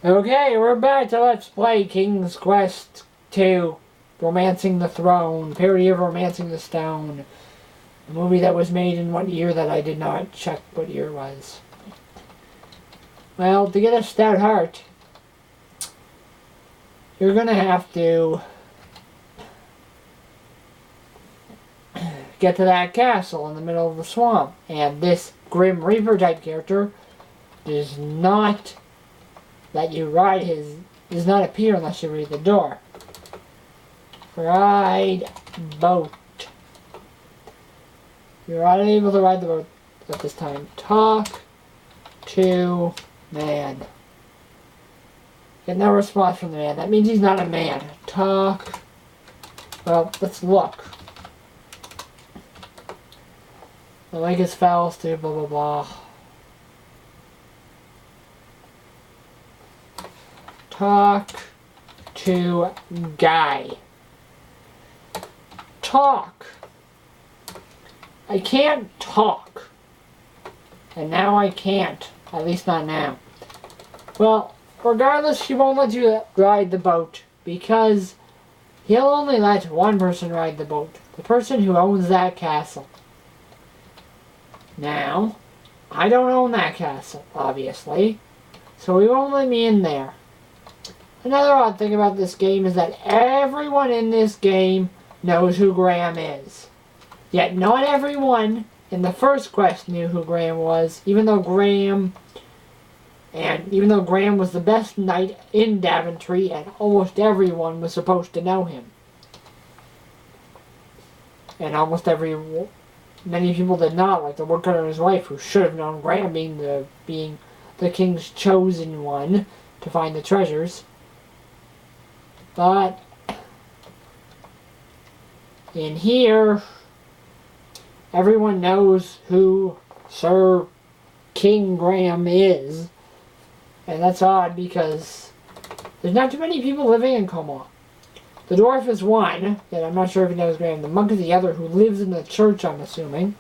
Okay, we're back to Let's Play King's Quest 2, Romancing the Throne, parody of Romancing the Stone. A movie that was made in what year that I did not check what year it was. Well, to get a stout heart, you're gonna have to get to that castle in the middle of the swamp. And this Grim Reaper type character does not let you ride his, does not appear unless you read the door. Ride boat. You're unable to ride the boat at this time. Talk to man. Get no response from the man. That means he's not a man. Talk. Well, let's look. The lake is foul, too, blah blah blah. Talk to guy. Talk. I can't talk. And now I can't. At least not now. Well, regardless, he won't let you ride the boat because he'll only let one person ride the boat. The person who owns that castle. Now, I don't own that castle, obviously. So he won't let me in there. Another odd thing about this game is that everyone in this game knows who Graham is. Yet not everyone in the first quest knew who Graham was, even though Graham was the best knight in Daventry and almost everyone was supposed to know him. And many people did not, like the woodcutter and his wife, who should have known Graham being the king's chosen one to find the treasures. But in here, everyone knows who Sir King Graham is. And that's odd because there's not too many people living in Como. The dwarf is one, that I'm not sure if he knows Graham. The monk is the other, who lives in the church, I'm assuming.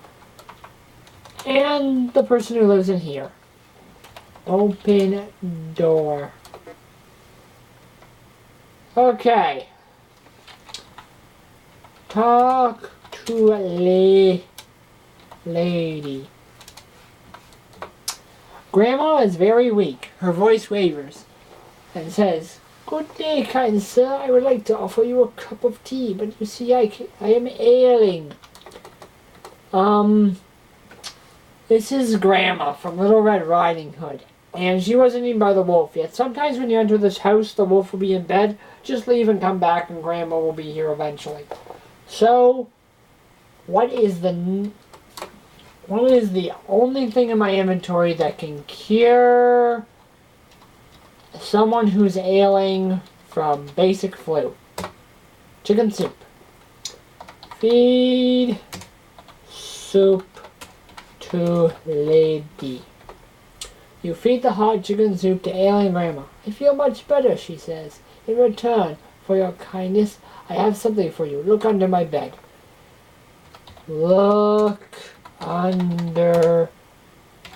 And the person who lives in here. Open door. Okay. Talk to a lady. Grandma is very weak. Her voice wavers and says, "Good day, kind sir. I would like to offer you a cup of tea, but you see I am ailing." This is Grandma from Little Red Riding Hood. And she wasn't eaten by the wolf yet. Sometimes when you enter this house, the wolf will be in bed. Just leave and come back and Grandma will be here eventually. So, what is the only thing in my inventory that can cure someone who's ailing from basic flu? Chicken soup. Feed soup to lady. You feed the hot chicken soup to ailing Grandma. "I feel much better," she says. "In return for your kindness, I have something for you. Look under my bed." Look under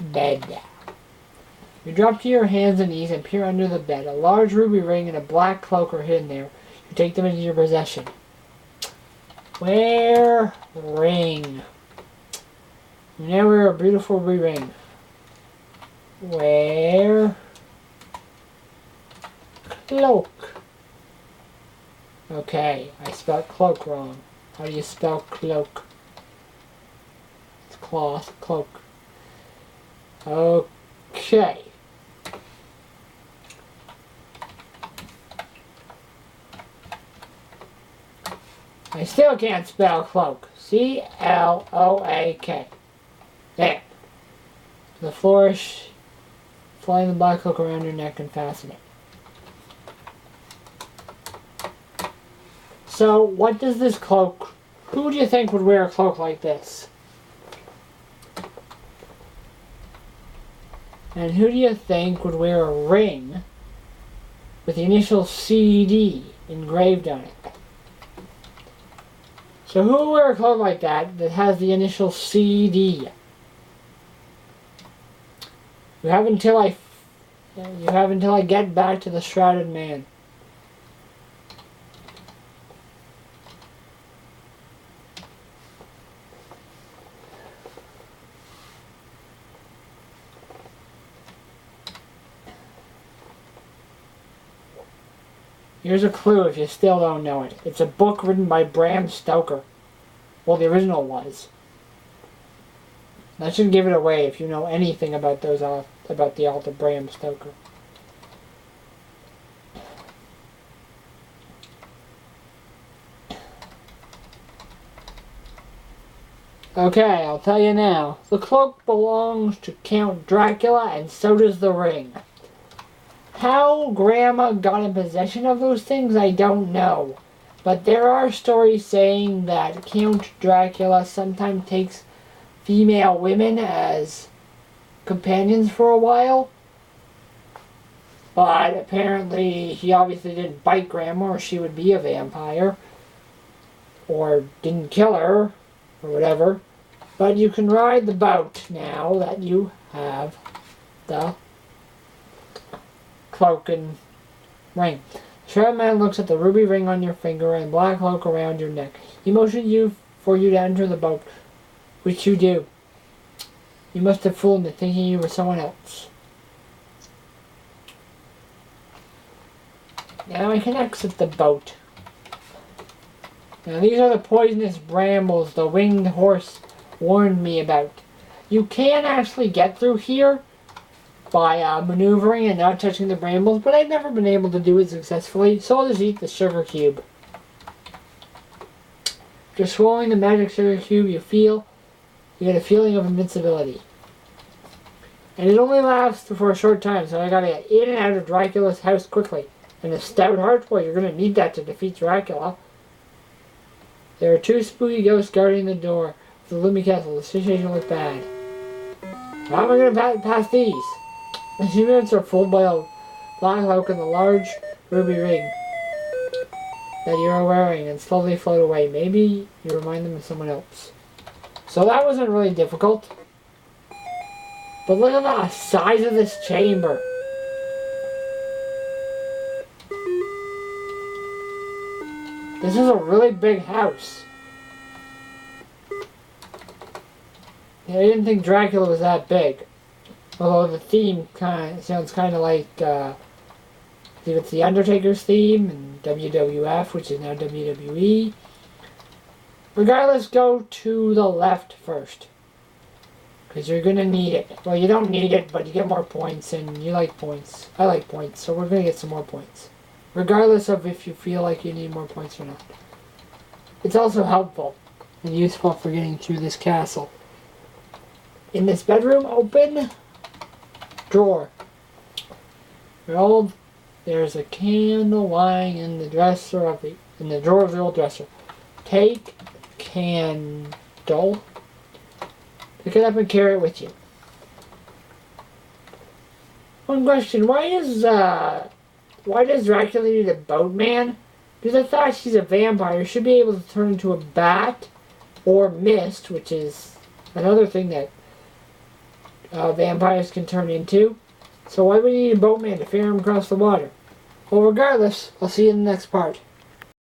bed. You drop to your hands and knees and peer under the bed. A large ruby ring and a black cloak are hidden there. You take them into your possession. Wear ring. You now wear a beautiful ruby ring. Wear cloak. Okay, I spelled cloak wrong. How do you spell cloak? It's cloth, cloak. Okay. I still can't spell cloak. C-L-O-A-K. There. The flourish. Flying the black cloak around your neck and fasten it. So, what does this cloak... Who do you think would wear a cloak like this? And who do you think would wear a ring with the initial CD engraved on it? So who will wear a cloak like that that has the initial CD? You have until You have until I get back to the Shrouded Man. Here's a clue if you still don't know it. It's a book written by Bram Stoker. Well, the original was. That should give it away if you know anything about about the author Bram Stoker. Okay, I'll tell you now. The cloak belongs to Count Dracula, and so does the ring. How Grandma got in possession of those things, I don't know. But there are stories saying that Count Dracula sometimes takes female women as companions for a while. But apparently he obviously didn't bite Grandma or she would be a vampire. Or didn't kill her, or whatever. But you can ride the boat now that you have the cloak and ring. The Shrouded Man looks at the ruby ring on your finger and black cloak around your neck. He motions for you to enter the boat, which you do. You must have fooled me, thinking you were someone else. Now I can exit the boat. Now these are the poisonous brambles the winged horse warned me about. You can actually get through here by maneuvering and not touching the brambles, but I've never been able to do it successfully, so I'll just eat the sugar cube. After swallowing the magic sugar cube, you get a feeling of invincibility. And it only lasts for a short time, so I gotta get in and out of Dracula's house quickly. And a stout heart? Well, you're gonna need that to defeat Dracula. There are 2 spooky ghosts guarding the door of the Loomy Castle. The situation looks bad. How am I gonna pass these? The humans are fooled by a black cloak and the large ruby ring that you are wearing and slowly float away. Maybe you remind them of someone else. So that wasn't really difficult. But look at the size of this chamber. This is a really big house. Yeah, I didn't think Dracula was that big. Although the theme sounds kind of like, I think it's the Undertaker's theme in WWF, which is now WWE. Regardless, go to the left first. Because you're going to need it. Well, you don't need it, but you get more points, and you like points. I like points, so we're going to get some more points. Regardless of if you feel like you need more points or not. It's also helpful and useful for getting through this castle. In this bedroom, open drawer. There's a candle lying in the dresser in the drawer of the old dresser. Take candle, pick it up and carry it with you. One question: why does Dracula need a boatman? Because I thought she's a vampire. She should be able to turn into a bat or mist, which is another thing that vampires can turn into. So why would you need a boatman to ferry him across the water? Well, regardless, I'll see you in the next part.